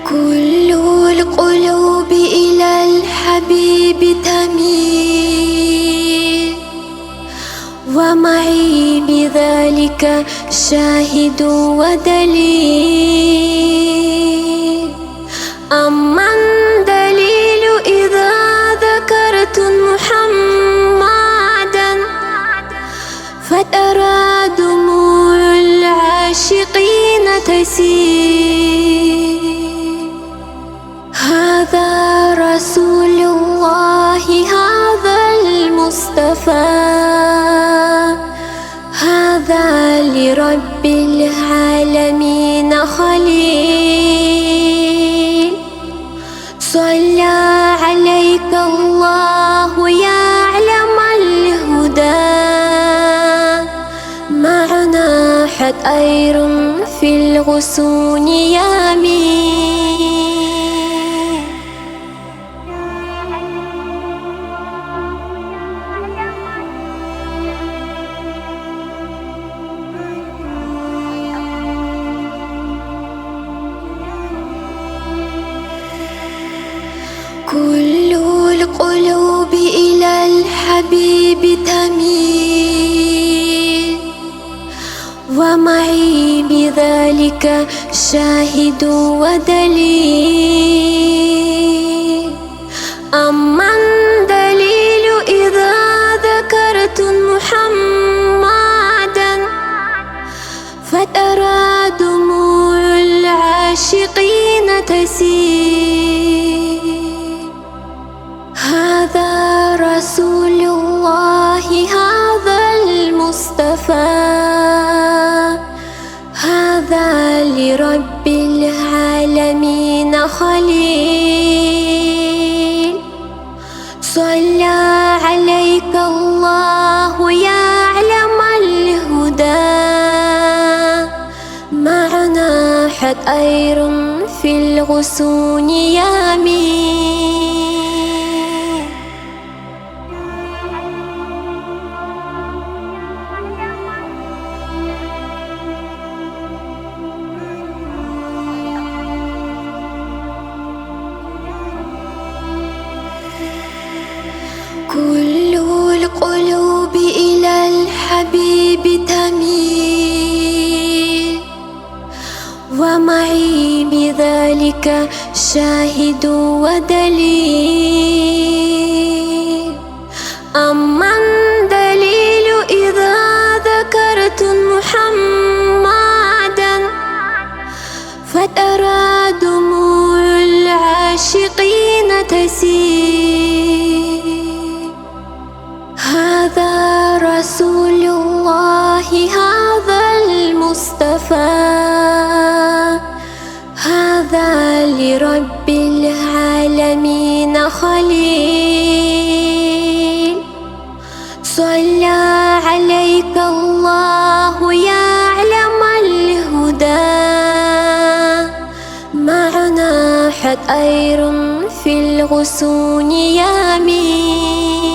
كل القلوب إلى الحبيب تميل، ومعي بذلك شاهد ودليل. أما الدليل إذا ذكرت محمدا فترى دموع العاشقين تسيل. هذا رسول الله، هذا المصطفى، هذا لرب العالمين خليل. صلى عليك الله يا علم الهدى، معنا حطير في الغصون يمين. كل القلوب إلى الحبيب تميل، ومعي بذلك شاهد ودليل. أما الدليل إذا ذكرت محمدا فترى دموع العاشقين تسيل. هذا رسول الله، هذا المصطفى، هذا لرب العالمين خليل. صلى عليك الله يا علم الهدى، معنا حطير في الغصون يمين. كل القلوب إلى الحبيب تميل، ومعي بذلك شاهد ودليل. أما الدليل إذا ذكرت محمدا فترى دموع العاشقين تسيل. هذا رسول الله، هذا المصطفى، هذا لرب العالمين خليل. صلى عليك الله يا علم الهدى، معنا حطير في الغصون يمين.